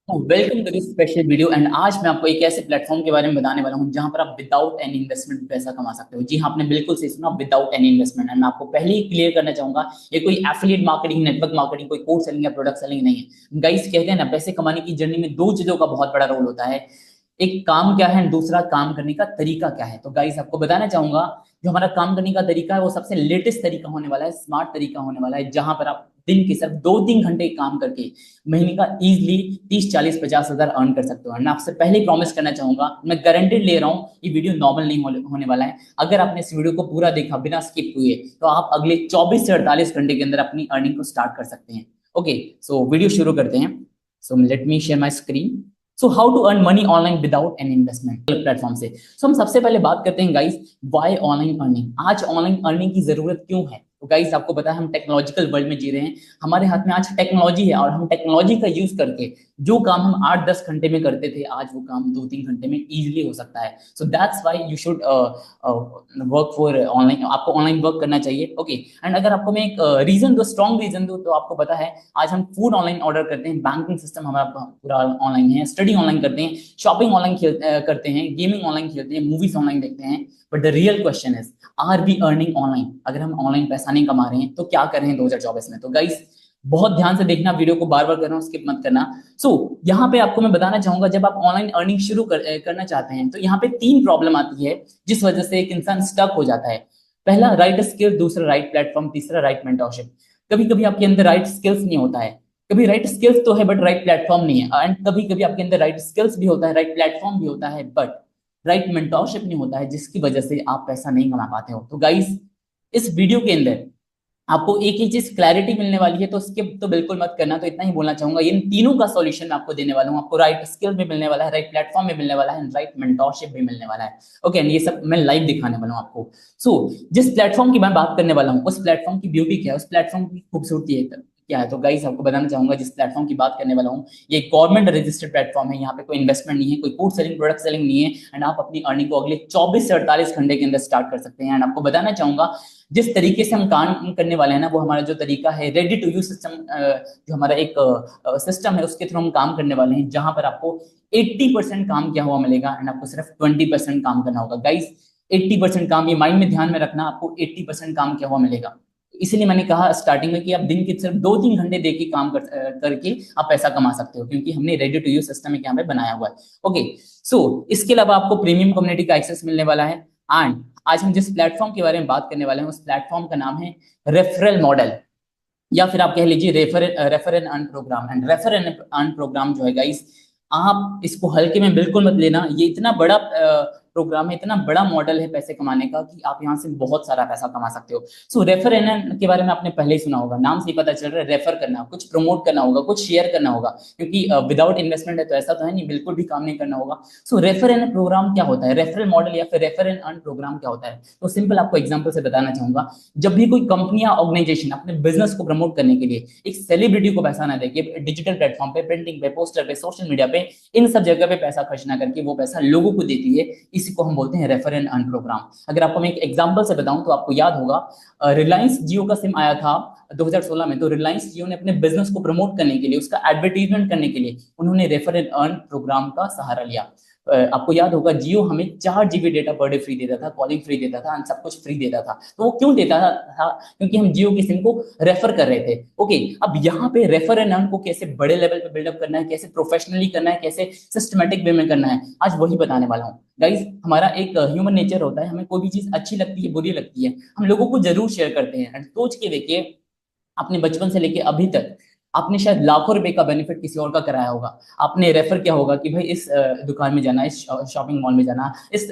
Welcome to this special video and आज मैं आपको एक ऐसे प्लेटफॉर्म के बारे में बताने वाला हूं जहां पर आप विदाउट एनी इन्वेस्टमेंट पैसा कमा सकते हो। जी हाँ, आपने बिल्कुल सही सुना, विदाउट एनी इन्वेस्टमेंट। एंड मैं आपको पहले ही क्लियर करना चाहूंगा, ये कोई एफिलिएट मार्केटिंग, नेटवर्क मार्केटिंग, कोई कोर्स सेलिंग या प्रोडक्ट सेलिंग नहीं है। गाइस, कहते हैं ना, पैसे कमाने की जर्नी में दो चीजों का बहुत बड़ा रोल होता है। एक काम क्या है, दूसरा काम करने का तरीका क्या है। तो गाइस, आपको बताना चाहूंगा, जो हमारा काम करने का तरीका है वो सबसे लेटेस्ट तरीका होने वाला है, स्मार्ट तरीका होने वाला है, जहां पर आप दिन के सिर्फ 2-3 घंटे काम करके महीने का इजीली 30, 40, 50 हजार अर्न कर सकते हो। मैं आपसे पहले ही प्रॉमिस करना चाहूंगा, मैं गारंटेड ले रहा हूँ, ये वीडियो नॉर्मल नहीं होने वाला है। अगर आपने इस वीडियो को पूरा देखा बिना स्किप हुए, तो आप अगले 24 से 48 घंटे के अंदर अपनी अर्निंग को स्टार्ट कर सकते हैं। ओके, सो वीडियो शुरू करते हैं। So let me share my screen. So how to earn money online without an investment platform से। सो हम सबसे पहले बात करते हैं गाइस, व्हाई ऑनलाइन अर्निंग। आज ऑनलाइन अर्निंग की जरूरत क्यों है? तो गाइस, आपको पता है हम टेक्नोलॉजिकल वर्ल्ड में जी रहे हैं। हमारे हाथ में आज टेक्नोलॉजी है और हम टेक्नोलॉजी का यूज करके जो काम हम 8-10 घंटे में करते थे, आज वो काम 2-3 घंटे में इजीली हो सकता है। So that's why you should work for online. आपको ऑनलाइन वर्क करना चाहिए। ओके, एंड अगर आपको मैं एक रीजन दो, स्ट्रॉन्ग रीजन दो, तो आपको पता है आज हम फूड ऑनलाइन ऑर्डर करते हैं, बैंकिंग सिस्टम हमारा पूरा ऑनलाइन है, स्टडी ऑनलाइन करते हैं, शॉपिंग ऑनलाइन करते हैं, गेमिंग ऑनलाइन खेलते हैं, मूवीज ऑनलाइन देखते हैं। But the real question is, are we earning online? अगर हम ऑनलाइन पैसा नहीं कमा रहे हैं तो क्या कर रहे हैं 2024 में? तो गाइस, बहुत ध्यान से देखना, वीडियो को बार बार कर रहा हूँ, स्किप मत करना। यहाँ पे आपको मैं बताना चाहूंगा, जब आप ऑनलाइन अर्निंग शुरू करना चाहते हैं, तो यहाँ पे तीन प्रॉब्लम आती है जिस वजह से एक इंसान स्टक हो जाता है। पहला, राइट स्किल, दूसरा राइट प्लेटफॉर्म, तीसरा राइट मेंटरशिप। कभी कभी आपके अंदर राइट स्किल्स नहीं होता है, कभी राइट स्किल्स तो है बट राइट प्लेटफॉर्म नहीं है, एंड कभी कभी आपके अंदर राइट स्किल्स भी होता है, राइट प्लेटफॉर्म भी होता है, बट राइट मेंटरशिप नहीं होता है, जिसकी वजह से आप पैसा नहीं कमा पाते हो। तो गाइस, इस वीडियो के अंदर आपको एक ही चीज क्लैरिटी मिलने वाली है, तो स्किप तो बिल्कुल मत करना। तो इतना ही बोलना चाहूंगा, इन तीनों का सॉल्यूशन मैं आपको देने वाला हूँ। आपको राइट स्किल भी मिलने वाला है, राइट प्लेटफॉर्म भी मिलने वाला है, राइट मेंटरशिप भी मिलने वाला है। ओके, एंड ये सब मैं लाइव दिखाने वाला हूँ आपको। जिस प्लेटफॉर्म की मैं बात करने वाला हूँ, उस प्लेटफॉर्म की ब्यूटी क्या है, उस प्लेटफॉर्म की खूबसूरती है क्या है। तो गाइस, आपको बताना चाहूंगा, जिस प्लेटफॉर्म की बात करने वाला हूँ, ये गवर्नमेंट रजिस्टर्ड प्लेटफॉर्म है। यहाँ पे कोई इन्वेस्टमेंट नहीं है, कोई कोर्स सेलिंग, प्रोडक्ट सेलिंग नहीं है, एंड आप अपनी अर्निंग को अगले 24 से 48 घंटे के अंदर स्टार्ट कर सकते हैं। एंड आपको बताना चाहूंगा, जिस तरीके से हम काम करने वाले हैं ना, वो हमारा जो तरीका है, रेडी टू यूज सिस्टम, जो हमारा एक सिस्टम है, उसके थ्रू हम काम करने वाले हैं, जहां पर आपको 80% काम किया हुआ मिलेगा एंड आपको सिर्फ 20% काम करना होगा। गाइस, 80% काम, ये माइंड में ध्यान में रखना, आपको 80% काम किया हुआ मिलेगा। इसीलिए मैंने कहा स्टार्टिंग में कि आप दिन के सिर्फ 2-3 घंटे दे के काम करके आप पैसा कमा सकते हो, क्योंकि हमने रेडी टू यूज सिस्टम यहाँ पे बनाया हुआ है। ओके, इसके अलावा आपको प्रीमियम कम्युनिटी का एक्सेस मिलने वाला है। एंड आज हम जिस प्लेटफॉर्म के बारे में बात करने वाले हैं, उस प्लेटफॉर्म का नाम है रेफरल मॉडल, या फिर आप कह लीजिए refer and earn program. And refer and earn program जो है गाइस, आप इसको हल्के में बिल्कुल मत लेना। ये इतना बड़ा प्रोग्राम है, इतना बड़ा मॉडल है पैसे कमाने का, कि आप यहाँ से बहुत सारा पैसा कमा सकते हो। रेफर एंड अर्न के बारे में आपने पहले ही सुना होगा, नाम से ही पता चल रहा है, रेफर करना, कुछ प्रमोट करना होगा, कुछ शेयर करना होगा, क्योंकि विदाउट इन्वेस्टमेंट है, तो ऐसा तो है नहीं, बिल्कुल भी काम नहीं करना होगा। रेफर एंड प्रोग्राम क्या होता है, रेफरल मॉडल या फिर रेफर एंड अर्न प्रोग्राम क्या होता है? तो सिंपल आपको एग्जाम्पल से बताना चाहूंगा। जब भी कोई कंपनी या ऑर्गेनाइजेशन अपने बिजनेस को प्रमोट करने के लिए एक सेलिब्रिटी को पैसा ना देके, डिजिटल प्लेटफॉर्म पे, प्रिंटिंग पे, पोस्टर पे, सोशल मीडिया पे, इन सब जगह पे पैसा खर्च ना करके वो पैसा लोगों को देती है, इसी को हम बोलते हैं रेफर एंड अर्न प्रोग्राम। अगर आपको मैं एक एग्जांपल से बताऊं, तो आपको याद होगा, रिलायंस जियो का सिम आया था 2016 में। तो रिलायंस जियो ने अपने बिजनेस को प्रमोट करने के लिए, उसका एडवर्टीजमेंट करने के लिए, उन्होंने रेफर एंड अर्न प्रोग्राम का सहारा लिया। आपको याद होगा, जियो हमें 4 GB data per day free देता था, कॉलिंग फ्री देता था, सब कुछ फ्री देता था। तो वो क्यों देता था? क्योंकि हम जियो की सिम को रेफर कर रहे थे। ओके, अब यहाँ पे रेफर एंड अर्न को कैसे बड़े लेवल पे बिल्डअप करना है, कैसे प्रोफेशनली करना है, कैसे सिस्टमेटिक वे में करना है, आज वही बताने वाला हूँ। गाइस, हमारा एक ह्यूमन नेचर होता है, हमें कोई भी चीज अच्छी लगती है, बुरी लगती है, हम लोगों को जरूर शेयर करते हैं। एंड सोच के देखिए, अपने बचपन से लेके अभी तक आपने शायद लाखों रुपए का बेनिफिट किसी और का कराया होगा। आपने रेफर किया होगा कि भाई इस दुकान में जाना, इस शॉपिंग मॉल में जाना, इस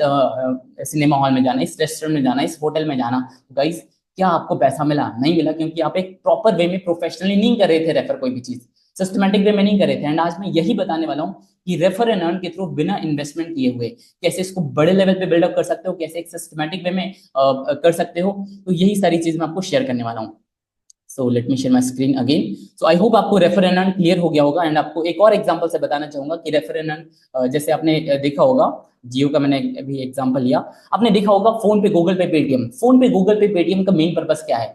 सिनेमा हॉल में जाना, इस रेस्टोरेंट में जाना, इस होटल में जाना। गाइस, क्या आपको पैसा मिला? नहीं मिला, क्योंकि आप एक प्रॉपर वे में, प्रोफेशनली नहीं कर रहे थे रेफर, कोई भी चीज सिस्टमेटिक वे में नहीं कर रहे थे। एंड आज मैं यही बताने वाला हूँ कि रेफर एंड अर्न के थ्रू बिना इन्वेस्टमेंट किए हुए कैसे इसको बड़े लेवल पे बिल्डअप कर सकते हो, कैसे एक सिस्टमेटिक वे में कर सकते हो। तो यही सारी चीज मैं आपको शेयर करने वाला हूँ। Late me share my screen again. I hope आपको रेफर एंड अर्न क्लियर हो गया होगा। एंड आपको एक और एग्जांपल से बताना चाहूंगा कि रेफर एंड अर्न, जैसे आपने देखा होगा, जियो का मैंने अभी एग्जांपल लिया, आपने देखा होगा फोन पे, गूगल पे, पेटीएम। फोन पे, गूगल पे, पेटीएम का मेन पर्पस क्या है?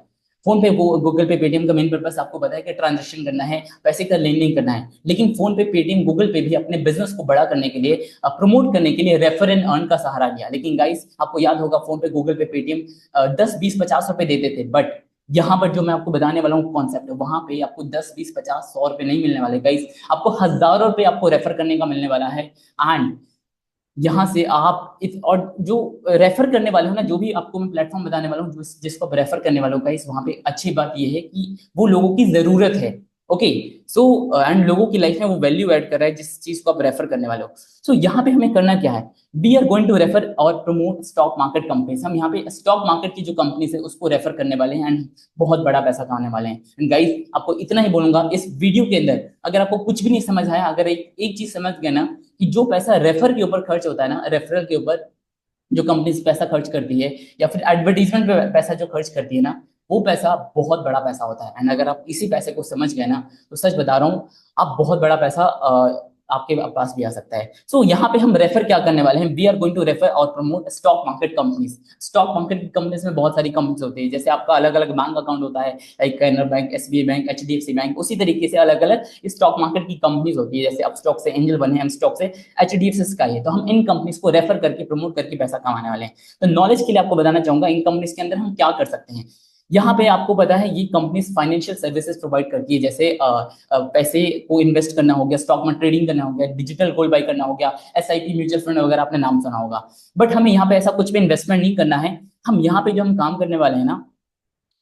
फोन पे गूगल पे पेटीएम का मेन पर्पस आपको पता है कि ट्रांजेक्शन करना है, पैसे का लेन देन करना है। लेकिन फोन पे पेटीएम गूगल पे भी अपने बिजनेस को बड़ा करने के लिए, प्रमोट करने के लिए रेफर एंड अर्न का सहारा लिया। लेकिन गाइस आपको याद होगा फोन पे गूगल पे पेटीएम 10 20 50 रुपए देते थे, बट यहाँ पर जो मैं आपको बताने वाला हूँ कॉन्सेप्ट है, वहां पे आपको 10 20 50 100 रुपए नहीं मिलने वाले गाइस, आपको हजारों रुपए आपको रेफर करने का मिलने वाला है। एंड यहाँ से आप और जो रेफर करने वाले हो ना, जो भी आपको मैं प्लेटफॉर्म बताने वाला हूँ जिसको आप रेफर करने वाले हो गाइस, वहां पे अच्छी बात ये है कि वो लोगों की जरूरत है। ओके, सो एंड लोगों की लाइफ में वो वैल्यू ऐड कर रहा है जिस चीज को आप रेफर करने वाले हो। सो यहाँ पे हमें करना क्या है, we are going to refer और प्रमोट स्टॉक मार्केट कंपनीज। हम यहाँ पे स्टॉक मार्केट की जो कंपनीज है उसको रेफर करने वाले हैं एंड बहुत बड़ा पैसा कमाने वाले हैं। एंड गाइस आपको इतना ही बोलूंगा इस वीडियो के अंदर, अगर आपको कुछ भी नहीं समझ आया, अगर एक चीज समझ गए ना कि जो पैसा रेफर के ऊपर खर्च होता है ना, रेफरल के ऊपर जो कंपनी पैसा खर्च करती है या फिर एडवर्टीजमेंट पे पैसा जो खर्च करती है ना, वो पैसा बहुत बड़ा पैसा होता है। एंड अगर आप इसी पैसे को समझ गए ना, तो सच बता रहा हूँ आप बहुत बड़ा पैसा आपके पास भी आ सकता है। सो यहाँ पे हम रेफर क्या करने वाले हैं, we are going to refer और promote stock market companies. Stock market companies में बहुत सारी कंपनीज होती है, जैसे आपका अलग अलग बैंक अकाउंट होता है, like Canara bank, SBI bank, HDFC bank, उसी तरीके से अलग अलग स्टॉक मार्केट की कंपनीज होती है। जैसे अब स्टॉक से एंजल बने हैं, हम स्टॉक से एचडीएफसी स्काई है, तो हम इन कंपनीज को रेफर करके प्रमोट करके पैसा कमाने वाले हैं। तो नॉलेज के लिए आपको बताना चाहूंगा इन कंपनीज के अंदर हम क्या कर सकते हैं। यहाँ पे आपको पता है ये कंपनीज फाइनेंशियल सर्विसेज प्रोवाइड करती है, जैसे पैसे को इन्वेस्ट करना हो गया, स्टॉक में ट्रेडिंग करना हो गया, डिजिटल गोल्ड बाय करना हो गया, एसआईपी म्यूचुअल फंड वगैरह आपने नाम सुना होगा। बट हमें यहाँ पे ऐसा कुछ भी इन्वेस्टमेंट नहीं करना है। हम यहाँ पे जो हम काम करने वाले हैं ना,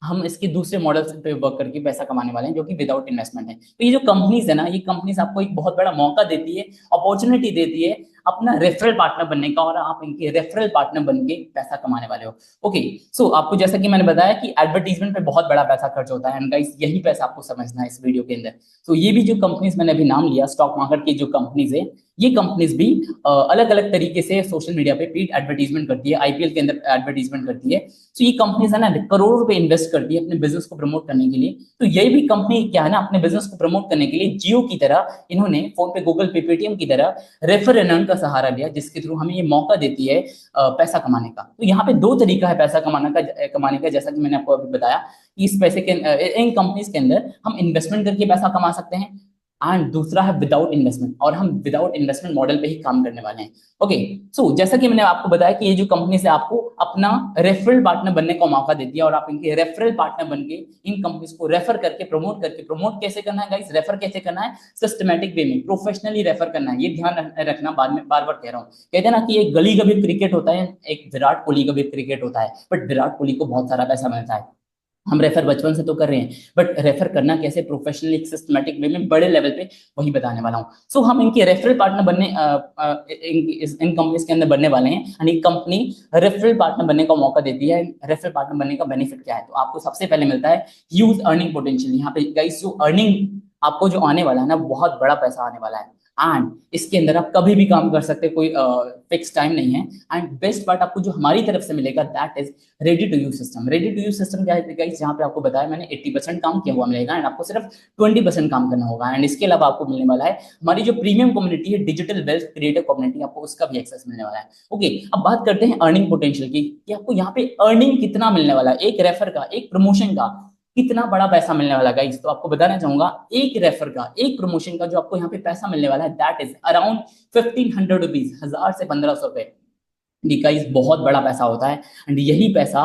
हम इसके दूसरे मॉडल्स पे वर्क करके पैसा कमाने वाले हैं जो कि विदाउट इन्वेस्टमेंट है। तो ये जो कंपनीज है ना, ये कंपनीज आपको एक बहुत बड़ा मौका देती है, अपॉर्चुनिटी देती है अपना रेफरल पार्टनर बनने का, और आप इनके रेफरल पार्टनर बन के पैसा कमाने वाले हो। ओके, सो आपको जैसा कि मैंने बताया कि एडवर्टीजमेंट पे बहुत बड़ा पैसा खर्च होता है, एंड गाइस यही पैसा आपको समझना है इस वीडियो के अंदर। तो ये भी जो कंपनीज मैंने अभी नाम लिया स्टॉक मार्केट की जो कंपनीज है, ये कंपनीज भी अलग अलग तरीके से सोशल मीडिया पे पेड एडवर्टीजमेंट करती है, आईपीएल के अंदर एडवर्टीजमेंट करती है। तो ये कंपनीज है ना करोड़ों रुपए इन्वेस्ट करती है अपने बिजनेस को प्रमोट करने के लिए। तो ये भी कंपनी क्या है ना, अपने बिजनेस को प्रमोट करने के लिए जियो की तरह इन्होंने फोन पे, गूगल पे, पेटीएम की तरह रेफर एंड अर्न का सहारा लिया, जिसके थ्रू हमें ये मौका देती है पैसा कमाने का। तो यहाँ पे दो तरीका है पैसा कमाने का, जैसा कि मैंने आपको अभी बताया कि इस पैसे के इन कंपनीज के अंदर हम इन्वेस्टमेंट करके पैसा कमा सकते हैं, एंड दूसरा है विदाउट इन्वेस्टमेंट, और हम विदाउट इन्वेस्टमेंट मॉडल पे ही काम करने वाले हैं। ओके, सो जैसा कि मैंने आपको बताया कि ये जो कंपनी से आपको अपना रेफरल पार्टनर बनने का मौका देती है, और आप इनके रेफरल पार्टनर बन के इन कंपनीज को रेफर करके प्रमोट कैसे करना है गाइस, रेफर कैसे करना है, सिस्टमैटिक वे में, प्रोफेशनली रेफर करना है। ये ध्यान रखना, बाद में बार बार कह रहा हूँ, कहते हैं ना कि एक गली का भी क्रिकेट होता है, एक विराट कोहली का भी क्रिकेट होता है, बट विराट कोहली को बहुत सारा पैसा मिलता है। हम रेफर बचपन से तो कर रहे हैं, बट रेफर करना कैसे प्रोफेशनली एक सिस्टमैटिक वे में बड़े लेवल पे, वही बताने वाला हूँ। सो हम इनके रेफरल पार्टनर बनने इन कंपनीज के अंदर बनने वाले हैं, यानी कंपनी रेफरल पार्टनर बनने का मौका देती है। रेफरल पार्टनर बनने का बेनिफिट क्या है, तो आपको सबसे पहले मिलता है ह्यूज अर्निंग पोटेंशियल। यहाँ पे गाइस जो अर्निंग आपको जो आने वाला है ना, बहुत बड़ा पैसा आने वाला है, एंड इसके अंदर आप कभी भी काम कर सकते हैं, कोई फिक्स टाइम नहीं है। एंड बेस्ट पार्ट आपको जो हमारी तरफ से मिलेगा, that is ready to use system. Ready to use system क्या है गाइस, जहाँ पे आपको बताया मैंने 80% काम किया हुआ मिलेगा, एंड आपको सिर्फ 20% काम करना होगा। एंड इसके अलावा आपको मिलने वाला है हमारी जो प्रीमियम कम्युनिटी है, डिजिटल वेल्थ क्रिएटर कम्युनिटी, आपको उसका भी एक्सेस मिलने वाला है। ओके, अब बात करते हैं अर्निंग पोटेंशियल की, कि आपको यहाँ पे अर्निंग कितना मिलने वाला है, एक रेफर का, एक प्रमोशन का कितना बड़ा पैसा मिलने वाला गाइस। तो आपको बताना चाहूंगा, एक रेफर का, एक प्रमोशन का जो आपको यहाँ पे पैसा मिलने वाला है, दैट इज अराउंड 1500 रुपीज, 1000 से 1500 रुपए। गाइस बहुत बड़ा पैसा होता है, एंड यही पैसा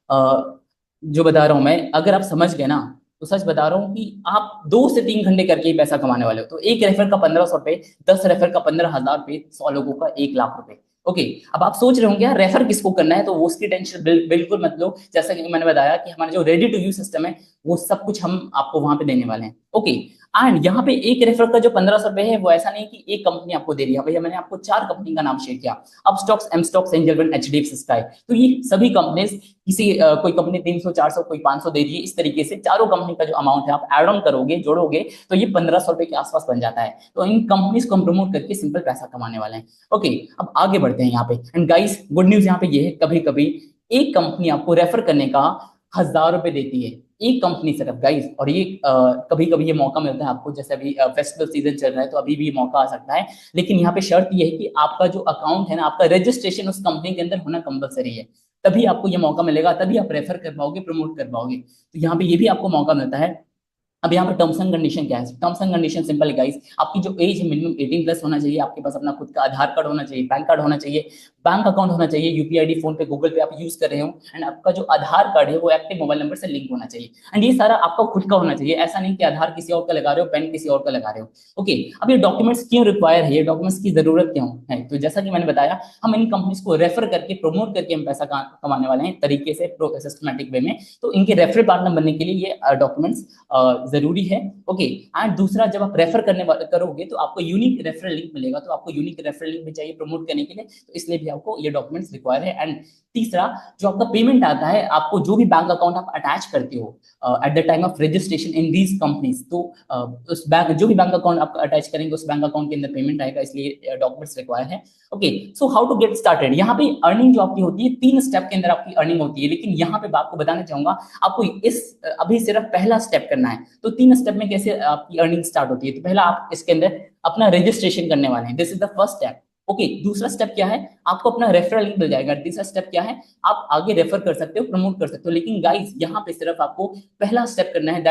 जो बता रहा हूं मैं, अगर आप समझ गए ना, तो सच बता रहा हूँ कि आप 2 से 3 घंटे करके ही पैसा कमाने वाले हो। तो एक रेफर का 1500 रुपए, 10 रेफर का 15,000 रुपए, 100 लोगों का 1 लाख रुपए। ओके, अब आप सोच रहे होंगे यार रेफर किसको करना है, तो वो उसकी टेंशन बिल्कुल मत लो। जैसा कि मैंने बताया कि हमारा जो रेडी टू यूज सिस्टम है, वो सब कुछ हम आपको वहां पे देने वाले हैं। ओके, एंड यहाँ पे एक रेफर का जो 1500 रुपए है, वो ऐसा नहीं कि एक कंपनी आपको दे रही है भैया, मैंने आपको 4 कंपनी का नाम शेयर किया, Upstox, M stocks, Angel One, HDFC Sky. तो ये सभी कंपनीज किसी कोई कंपनी 300 400, कोई 500 दे रही है, इस तरीके से चारों कंपनी का जो अमाउंट है आप एड ऑन करोगे, जोड़ोगे, तो ये 1500 रुपए के आसपास बन जाता है। तो इन कंपनीज को हम प्रमोट करके सिंपल पैसा कमाने वाले हैं। ओके, अब आगे बढ़ते हैं यहाँ पे। एंड गाइस गुड न्यूज यहाँ पे ये है, कभी कभी एक कंपनी आपको रेफर करने का 1000 रुपए देती है, एक कंपनी सिर्फ गाइस। और ये कभी कभी ये मौका मिलता है आपको, जैसे अभी फेस्टिवल सीजन चल रहा है, तो अभी भी ये मौका आ सकता है। लेकिन यहाँ पे शर्त ये है कि आपका जो अकाउंट है ना, आपका रजिस्ट्रेशन उस कंपनी के अंदर होना कंपलसरी है, तभी आपको ये मौका मिलेगा, तभी आप रेफर कर पाओगे, प्रमोट कर पाओगे। तो यहाँ पे ये भी आपको मौका मिलता है। अब यहाँ पे टर्म्स एंड कंडीशन क्या है? टर्म्स एंड कंडीशन सिंपल है गाइस, आपकी जो एज है मिनिमम 18+ होना चाहिए, आपके पास अपना खुद का आधार कार्ड होना चाहिए, पैन कार्ड होना चाहिए, बैंक अकाउंट होना चाहिए, यूपीआई आईडी फोन पे गूगल पे आप यूज कर रहे हो, एंड आपका जो आधार कार्ड है वो एक्टिव मोबाइल नंबर से लिंक होना चाहिए, एंड ये सारा आपका खुद का होना चाहिए। ऐसा नहीं कि आधार किसी और का लगा रहे हो, पैन किसी और का लगा रहे हो। ओके, अब ये डॉक्यूमेंट्स क्यों रिक्वायर है, ये डॉक्यूमेंट्स की जरूरत क्यों है? तो जैसा कि मैंने बताया, हम इन कंपनीज को रेफर करके, प्रमोट करके हम पैसा कमाने वाले हैं तरीके से, सिस्टमैटिक वे में। तो इनके रेफरल पार्टनर बनने के लिए ये डॉक्यूमेंट्स जरूरी है। ओके, एंड दूसरा, जब आप रेफर करोगे तो आपको यूनिक रेफरल लिंक मिलेगा, तो आपको यूनिक रेफरल लिंक भी चाहिए प्रमोट करने के लिए, तो इसलिए भी आपको ये डॉक्यूमेंट्स रिक्वायर है। एंड तीसरा, जो आपका पेमेंट आता है, आपको जो भी बैंक अकाउंट आप अटैच करते हो at the time of registration in these companies, तो उस बैंक, जो भी बैंक अकाउंट आप अटैच करेंगे उस बैंक अकाउंट के अंदर पेमेंट आएगा, इसलिए डॉक्यूमेंट्स रिक्वायर है। Okay, so how to get started. यहाँ पे अर्निंग जो आपकी होती है 3 स्टेप के अंदर आपकी अर्निंग होती है, लेकिन यहाँ पे आपको बताना चाहूंगा, आपको इस अभी सिर्फ पहला स्टेप करना है। तो 3 स्टेप में कैसे आपकी अर्निंग स्टार्ट होती है? तो पहला, आप इसके अंदर अपना रजिस्ट्रेशन करने वाले हैं, this is the first step. Okay, दूसरा स्टेप क्या है? आपको अपना रेफरल लिंक मिल जाएगा। तीसरा स्टेप क्या है? आप आगे रेफर कर सकते हो, प्रमोट कर सकते हो। लेकिन गाइस, यहाँ पे सिर्फ आपको पहला स्टेप करना है,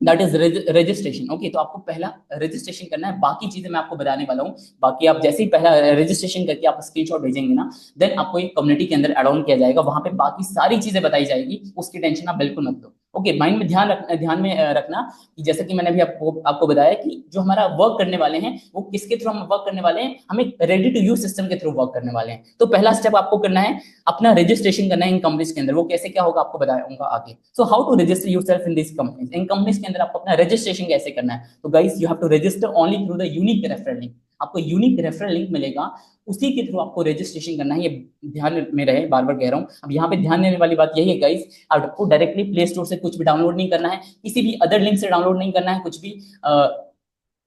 दैट इज रजिस्ट्रेशन। ओके, तो आपको पहला रजिस्ट्रेशन करना है, बाकी चीजें मैं आपको बताने वाला हूँ। बाकी आप जैसे ही पहला रजिस्ट्रेशन करके आप स्क्रीनशॉट भेजेंगे ना, देन आपको एक कम्युनिटी के अंदर एड ऑन किया जाएगा, वहां पे बाकी सारी चीजें बताई जाएगी, उसकी टेंशन आप बिल्कुल मत लो। ओके, माइंड में ध्यान में रखना कि जैसे कि मैंने भी आपको बताया कि जो हमारा वर्क करने वाले हैं वो किसके थ्रू हम वर्क करने वाले हैं, हम एक रेडी टू यूज सिस्टम के थ्रू वर्क करने वाले हैं। तो पहला स्टेप आपको करना है, अपना रजिस्ट्रेशन करना है इन कंपनीज के अंदर। वो कैसे क्या होगा आपको बताऊंगा आगे। सो हाउ टू register yourself in this companies, इन कंपनीज के अंदर आपको अपना रजिस्ट्रेशन कैसे करना है? तो guys, you have to register only through the unique referral link. आपको यूनिक रेफरल लिंक मिलेगा, उसी के थ्रू आपको रजिस्ट्रेशन करना है, ये ध्यान में रहे, बार बार कह रहा हूं। अब यहाँ पे ध्यान देने वाली बात यही है गाइस, आपको डायरेक्टली प्ले स्टोर से कुछ भी डाउनलोड नहीं करना है, किसी भी अदर लिंक से डाउनलोड नहीं करना है कुछ भी।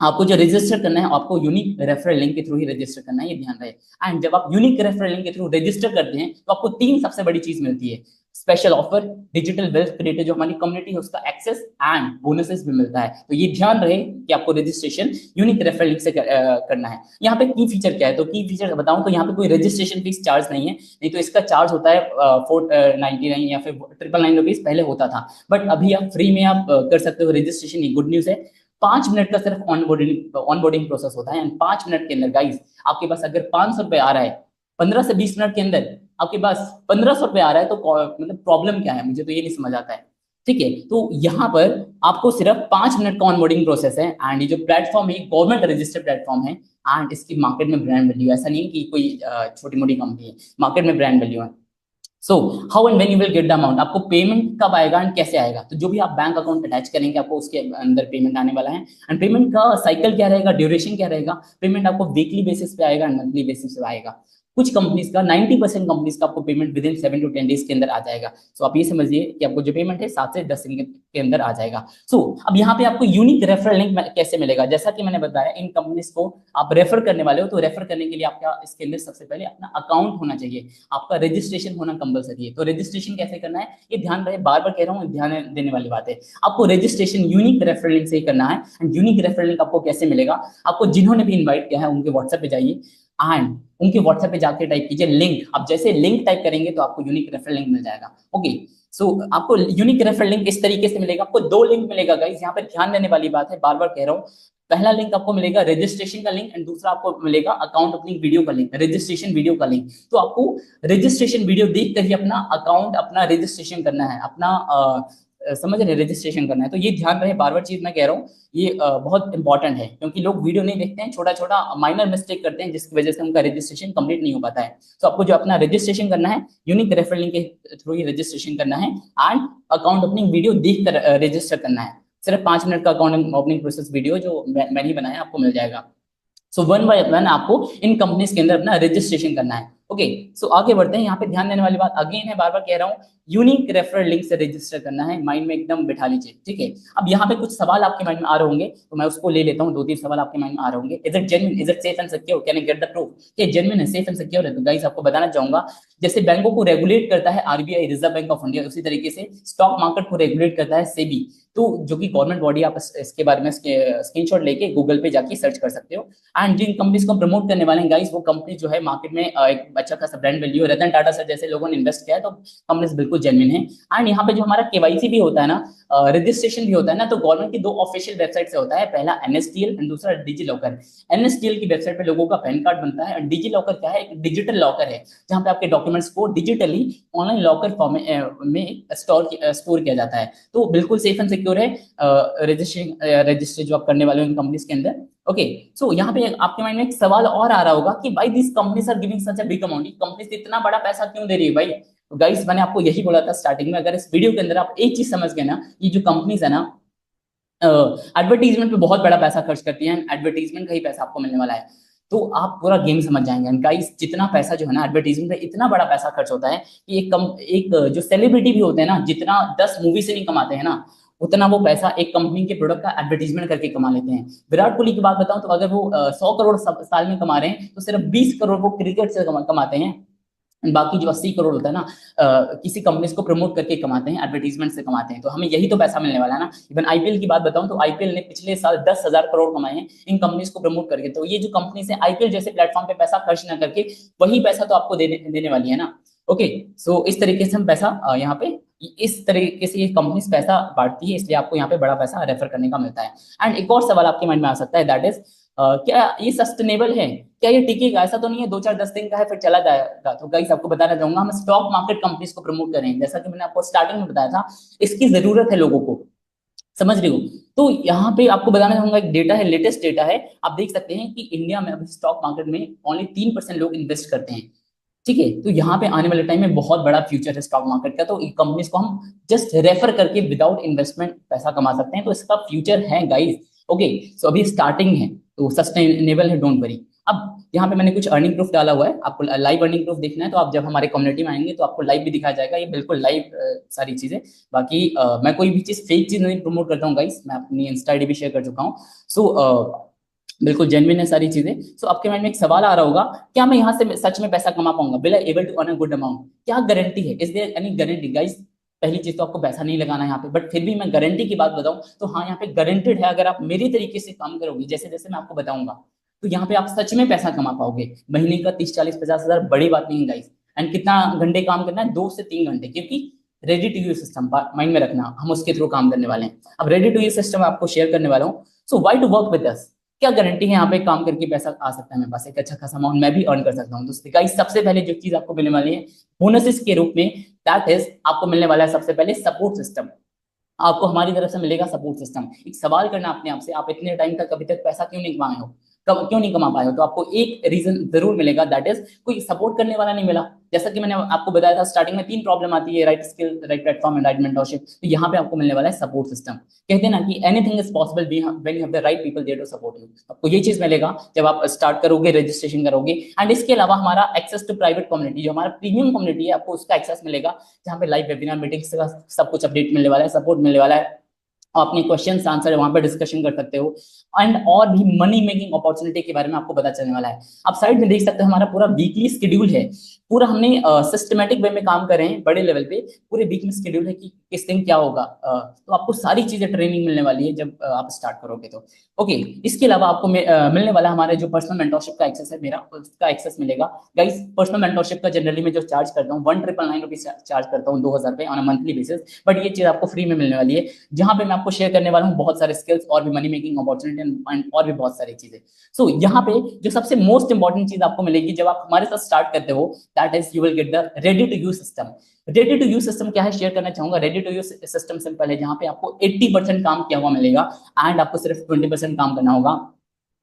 आपको जो रजिस्टर करना है, आपको यूनिक रेफरल लिंक के थ्रू ही रजिस्टर करना है, ये ध्यान रहे। एंड जब आप यूनिक रेफरल लिंक के थ्रू रजिस्टर करते हैं तो आपको 3 सबसे बड़ी चीज मिलती है, special offer, digital wealth creator जो हमारी कम्युनिटी है उसका एक्सेस, एंड बोनसेस भी मिलता है। तो ये ध्यान रहे कि आपको रजिस्ट्रेशन यूनिक रेफरल लिंक से करना है। यहाँ पे की फीचर क्या है? तो की फीचर बताऊं तो यहाँ पे कोई रजिस्ट्रेशन फीस चार्ज नहीं है, नहीं तो इसका चार्ज होता है 499 या फिर 999 रुपीज पहले होता था, बट अभी आप फ्री में आप कर सकते हो रजिस्ट्रेशन। ये गुड न्यूज है। 5 मिनट का सिर्फ ऑनबोर्डिंग प्रोसेस होता है, एंड 5 मिनट के अंदर गाइस आपके पास अगर 500 रुपए आ रहा है 15 से 20 मिनट के अंदर आपके पास 1500 रुपए आ रहा है, तो मतलब प्रॉब्लम क्या है? मुझे तो ये नहीं समझ आता है। ठीक है, तो यहाँ पर आपको सिर्फ 5 मिनट का ऑनबोर्डिंग प्रोसेस है, एंड ये जो प्लेटफॉर्म है गवर्नमेंट रजिस्टर्ड प्लेटफॉर्म है, एंड इसकी मार्केट में ब्रांड वैल्यू, ऐसा नहीं कि कोई छोटी मोटी कंपनी है, मार्केट में ब्रांड वैल्यू है। So how and when you will get the amount, आपको पेमेंट कब आएगा एंड कैसे आएगा? तो जो भी आप बैंक अकाउंट अटैच करेंगे आपको उसके अंदर पेमेंट आने वाला है। एंड पेमेंट का साइकिल क्या रहेगा, ड्यूरेशन क्या रहेगा? पेमेंट आपको वीकली बेसिस पे आएगा, मंथली बेसिस पे आएगा। कुछ कंपनीज का 90% कंपनीज का आपको payment with in 7 to 10 days के अंदर आ जाएगा। सो आप ये समझिए कि आपको जो पेमेंट है 7 से 10 दिन के अंदर आ जाएगा। सो अब यहाँ पे आपको यूनिक रेफरल लिंक कैसे मिलेगा? जैसा कि मैंने बताया, इन कंपनीज को आप रेफर करने वाले हो, तो रेफर करने के लिए आपका इसके अंदर सबसे पहले अपना अकाउंट होना चाहिए, आपका रजिस्ट्रेशन होना कंपलसरी है। तो रजिस्ट्रेशन कैसे करना है ये ध्यान रहे, बार बार कह रहा हूँ, ध्यान देने वाली बात है। आपको रजिस्ट्रेशन यूनिक रेफरल लिंक से ही करना है। एंड यूनिक रेफरल लिंक आपको कैसे मिलेगा? आपको जिन्होंने भी इन्वाइट किया है उनके व्हाट्सएप पे जाइए, एंड उनके व्हाट्सएप पे जाके टाइप कीजिए लिंक। आप जैसे लिंक टाइप करेंगे तो आपको यूनिक रेफरल लिंक मिल जाएगा। ओके, सो आपको यूनिक रेफरल लिंक इस तरीके से मिलेगा। आपको 2 लिंक मिलेगा गाइस, यहाँ पे ध्यान देने वाली बात है, बार बार कह रहा हूँ। पहला लिंक आपको मिलेगा रजिस्ट्रेशन का लिंक, एंड दूसरा आपको मिलेगा अकाउंट ओपनिंग वीडियो का लिंक, रजिस्ट्रेशन वीडियो का लिंक। तो आपको रजिस्ट्रेशन वीडियो देखकर ही अपना अकाउंट, अपना रजिस्ट्रेशन करना है, अपना समझ रहे, रजिस्ट्रेशन करना है। तो ये ध्यान रहे, बार बार चीज मैं कह रहा हूँ, ये बहुत इंपॉर्टेंट है, क्योंकि लोग वीडियो नहीं देखते हैं, छोटा छोटा माइनर मिस्टेक करते हैं, जिसकी वजह से उनका रजिस्ट्रेशन कंप्लीट नहीं हो पाता है। तो आपको जो अपना रजिस्ट्रेशन करना है, यूनिक रेफरल लिंक के थ्रू ही रजिस्ट्रेशन करना है, एंड अकाउंट ओपनिंग वीडियो देख कर रजिस्टर करना है। सिर्फ 5 मिनट का अकाउंट ओपनिंग प्रोसेस वीडियो जो मैंने ही बनाया आपको मिल जाएगा। सो 1 बाय 1 आपको इन कंपनीज के अंदर अपना रजिस्ट्रेशन करना है। ओके, सो आगे बढ़ते हैं। यहाँ पे ध्यान देने वाली बात अगेन है, बार बार कह रहा हूँ, यूनिक रेफरल लिंक से रजिस्टर करना है, माइंड में एकदम बिठा लीजिए। ठीक है, अब यहाँ पे कुछ सवाल आपके माइंड में आ रहे होंगे, तो मैं उसको ले लेता हूँ। 2-3 सवाल आपके माइंड में आ रहे होंगे। Is it genuine, is it safe and secure, can I get the proof कि जेन्युइन है, सेफ एंड सिक्योर है? तो गाइस आपको बताना चाहूंगा, जैसे बैंकों को रेगुलेट करता है RBI, reserve bank of India, उसी तरीके से स्टॉक मार्केट को रेगुलेट करता है सेबी, तो जो कि गवर्नमेंट बॉडी। आप इसके बारे में स्क्रीनशॉट लेके गूगल पे जाके सर्च कर सकते हो। एंड जिन कंपनीज को प्रमोट करने वाले हैं गाइस, वो कंपनी जो है मार्केट में एक अच्छा खासा ब्रांड वैल्यू है, रतन टाटा सर जैसे लोगों ने इन्वेस्ट किया है, तो कंपनीज बिल्कुल जेन्युइन है। एंड यहाँ पे जो हमारा केवाईसी भी होता है ना, रजिस्ट्रेशन भी होता है ना, तो गवर्नमेंट की 2 ऑफिशियल वेबसाइट से होता है, पहला एनएसडीएल एंड दूसरा डिजी लॉकर। एनएसडीएल की वेबसाइट पे लोगों का पैन कार्ड बनता है, और डिजी लॉकर क्या है, एक डिजिटल लॉकर है जहाँ पे आपके डॉक्यूमेंट्स को डिजिटली ऑनलाइन लॉकर फॉर्म में स्टोर किया जाता है। तो बिल्कुल सेफ एंड सिक्योर है रजिस्टर जो आप करने वाले हो इन कंपनीज के अंदर। ओके, सो यहाँ पे आपके माइंड में एक सवाल और आ रहा होगा कि भाई this companies are giving such a big amount, companies इतना बड़ा पैसा क्यों दे रही है भाई? तो गाइस मैंने आपको यही बोला था स्टार्टिंग में, अगर इस वीडियो के अंदर आप एक चीज समझ गए ना, ये जो कंपनीज है ना एडवर्टीजमेंट पे बहुत बड़ा पैसा खर्च करती हैं, एडवर्टीजमेंट का ही पैसा आपको मिलने वाला है, तो आप पूरा गेम समझ जाएंगे। गाइस जितना पैसा जो है ना एडवर्टीजमेंट पे इतना बड़ा पैसा खर्च होता है कि एक जो सेलिब्रिटी भी होते हैं ना, जितना 10 मूवी से नहीं कमाते हैं ना, उतना वो पैसा एक कंपनी के प्रोडक्ट का एडवर्टीजमेंट करके कमा लेते हैं। विराट कोहली की बात बताऊं तो अगर वो 100 करोड़ साल में कमा रहे हैं, तो सिर्फ 20 करोड़ वो क्रिकेट से कमाते हैं, बाकी जो 80 करोड़ होता है ना किसी कंपनीज को प्रमोट करके कमाते हैं, एडवर्टीजमेंट से कमाते हैं, तो हमें यही तो पैसा मिलने वाला है ना। इवन आईपीएल की बात बताऊं तो आईपीएल ने पिछले साल 10,000 करोड़ कमाए हैं इन कंपनीज को प्रमोट करके। तो ये जो कंपनी से आईपीएल जैसे प्लेटफॉर्म पे पैसा खर्च ना करके वही पैसा तो आपको देने वाली है ना। ओके, सो इस तरीके से हम पैसा यहाँ पे इस तरीके से ये कंपनीज पैसा बांटती है, इसलिए आपको यहाँ पे बड़ा पैसा रेफर करने का मिलता है। एंड एक और सवाल आपके माइंड में आ सकता है, दैट इज क्या ये सस्टेनेबल है, क्या ये टिकेगा? ऐसा तो नहीं है 2 4 10 दिन का है फिर चला जाएगा। तो गाइस आपको बताना चाहूंगा, हम स्टॉक मार्केट कंपनीज को प्रमोट करें, जैसा कि मैंने आपको स्टार्टिंग में बताया था, इसकी जरूरत है लोगों को, समझ रही हो? तो यहाँ पे आपको बताना चाहूंगा, एक डेटा है, लेटेस्ट डेटा है, आप देख सकते हैं कि इंडिया में अभी स्टॉक मार्केट में ओनली 3% लोग इन्वेस्ट करते हैं। ठीक है, तो यहाँ पे आने वाले टाइम में बहुत बड़ा फ्यूचर है स्टॉक मार्केट का, तो कंपनीज को हम जस्ट रेफर करके विदाउट इन्वेस्टमेंट पैसा कमा सकते हैं, तो इसका फ्यूचर है गाइस। ओके, सो अभी स्टार्टिंग है तो सस्टेनेबल है, डोंट वरी। अब यहाँ पे मैंने कुछ अर्निंग प्रूफ डाला हुआ है, आपको लाइव अर्निंग प्रूफ देखना है तो आप जब हमारे कम्युनिटी में आएंगे तो आपको लाइव भी दिखाया जाएगा, ये बिल्कुल लाइव सारी चीजें। बाकी मैं कोई भी चीज फेक चीज नहीं प्रमोट करता हूँ गाइस, मैं अपनी इंस्टा आईडी भी शेयर कर चुका हूँ। सो बिल्कुल जेन्युइन है सारी चीजें। सो आपके माइंड में एक सवाल आ रहा होगा, क्या मैं यहाँ से सच में पैसा कमा पाऊंगा, will I able to earn a good amount? क्या गारंटी है, is there any guarantee guys? पहली चीज तो आपको पैसा नहीं लगाना है यहाँ पे, बट फिर भी मैं गारंटी की बात बताऊं तो हाँ, यहाँ पे गारंटेड है, अगर आप मेरी तरीके से काम करोगे जैसे जैसे मैं आपको बताऊंगा, तो यहाँ पे आप सच में पैसा कमा पाओगे। महीने का 30 40 50 हजार बड़ी बात नहीं है गाइस। एंड कितना घंटे काम करना है, 2 से 3 घंटे, क्योंकि ready to use system mind में रखना, हम उसके थ्रू काम करने वाले हैं। अब रेडी टू यूज सिस्टम आपको शेयर करने वाला हूँ, so why to work with us? क्या गारंटी है यहाँ पे काम करके पैसा आ सकता है मेरे पास, एक अच्छा खासा अमाउंट मैं भी अर्न कर सकता हूँ? तो गाइस सबसे पहले जो चीज आपको मिलने वाली है बोनसेस के रूप में, दैट इज आपको मिलने वाला है सबसे पहले सपोर्ट सिस्टम। आपको हमारी तरफ से मिलेगा सपोर्ट सिस्टम। एक सवाल करना अपने आप से, आप इतने टाइम तक अभी तक पैसा क्यों नहीं कमाए हो, कब क्यों नहीं कमा पाए हो? तो आपको एक रीजन जरूर मिलेगा, दैट इज कोई सपोर्ट करने वाला नहीं मिला। जैसा कि मैंने आपको बताया था स्टार्टिंग में, 3 प्रॉब्लम आती है, right skill, right platform and right mentorship. तो यहाँ पे आपको मिलने वाला है सपोर्ट सिस्टम। कहते हैं ना कि anything is possible when you have the right people there to support you. आपको ये चीज मिलेगा जब आप स्टार्ट करोगे, रजिस्ट्रेशन करोगे। एंड इसके अलावा हमारा एक्सेस टू प्राइवेट कम्युनिटी, जो हमारा प्रीमियम कम्युनिटी है, आपको उसका एक्सेस मिलेगा, जहाँ पे लाइव वेबिनार मीटिंग्स का सब कुछ अपडेट मिलने वाला है, सपोर्ट मिलने वाला है, अपने क्वेश्चन आंसर वहां पर डिस्कशन कर सकते हो। एंड और भी मनी मेकिंग अपॉर्चुनिटी के बारे में आपको पता चलने वाला है। आप साइड में देख सकते हो हमारा पूरा वीकली शेड्यूल है, पूरा हमने सिस्टमेटिक वे में काम कर रहे हैं, बड़े लेवल पे पूरे वीक में शेड्यूल है कि किस दिन क्या होगा। तो आपको सारी चीजें ट्रेनिंग मिलने वाली है जब आप स्टार्ट करोगे तो। ओके, इसके अलावा आपको मिलने वाला हमारे जो पर्सनल मेंटरशिप का एक्सेस है, मेरा उसका एक्सेस मिलेगा। गाइस पर्सनल मेंटरशिप का जनरली मैं जो चार्ज करता हूँ 1999 रुपीज चार्ज करता हूँ, 2000 रुपए on a monthly basis, but ये चीज आपको फ्री में मिलने वाली है, जहां पे मैं आपको शेयर करने वाला हूँ बहुत सारे स्किल्स और भी मनी मेकिंग अपॉर्चुनिटी और भी बहुत सारी चीजें। सो यहाँ पे जो सबसे मोस्ट इंपॉर्टेंट चीज आपको मिलेगी जब आप हमारे साथ स्टार्ट करते हो, that is you will get the ready to use system. Ready to use system क्या है शेयर करना चाहूंगा। Ready to use system simple है, जहां पे आपको 80% काम किया हुआ मिलेगा एंड आपको सिर्फ 20% काम करना होगा।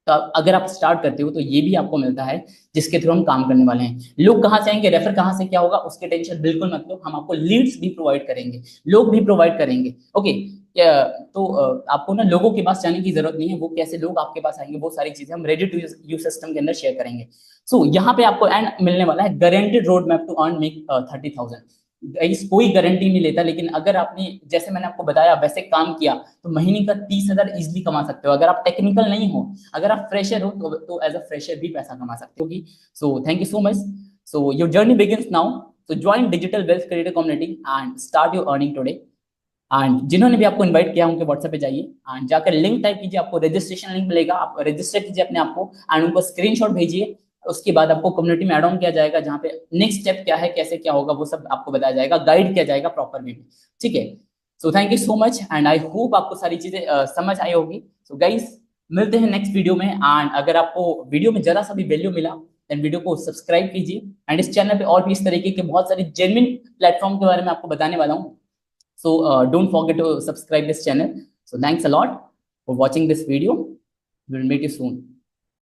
तो अगर आप स्टार्ट करते हो तो ये भी आपको मिलता है, जिसके थ्रू हम काम करने वाले हैं। लोग कहाँ से आएंगे, रेफर कहाँ से क्या होगा, उसके टेंशन बिल्कुल मत लो, हम आपको लीड्स भी प्रोवाइड करेंगे, लोग भी प्रोवाइड करेंगे। ओके, तो आपको ना लोगों के पास जाने की जरूरत नहीं है, वो कैसे लोग आपके पास आएंगे, वो सारी चीजें हम रेडी टू यूज सिस्टम के अंदर शेयर करेंगे। सो यहाँ पे आपको एंड मिलने वाला है guaranteed road map to earn make 30,000। इस कोई गारंटी नहीं लेता, लेकिन अगर आपने जैसे मैंने आपको बताया वैसे काम किया तो महीने का 30,000 इजिली कमा सकते हो। अगर आप टेक्निकल नहीं हो, अगर आप फ्रेशर हो तो एज अ फ्रेशर भी पैसा कमा सकते हो। So thank you so much. So your journey begins now. So join digital wealth creator community and start your earning today. And जिन्होंने भी आपको इनवाइट किया उनके व्हाट्सएप पे जाइए एंड जाकर लिंक टाइप कीजिए, आपको रजिस्ट्रेशन लिंक मिलेगा, आप रजिस्टर कीजिए अपने आप को एंड उनको स्क्रीनशॉट भेजिए उसके बाद आपको कम्युनिटी में ऐड ऑन किया जाएगा, जहाँ पे नेक्स्ट स्टेप क्या है, कैसे क्या होगा, वो सब आपको बताया जाएगा, गाइड किया जाएगा प्रॉपर वे में। ठीक है, so thank you so much and I hope आपको सारी चीजें समझ आई होगी। सो गाइस, मिलते हैं नेक्स्ट वीडियो में। एंड अगर आपको वीडियो में जरा सा भी वैल्यू मिला देन वीडियो को सब्सक्राइब कीजिए। एंड इस चैनल पे और भी इस तरीके के बहुत सारे जेन्युइन प्लेटफॉर्म के बारे में आपको बताने वाला हूँ। So don't forget to subscribe this channel. So thanks a lot for watching this video. Will meet you soon.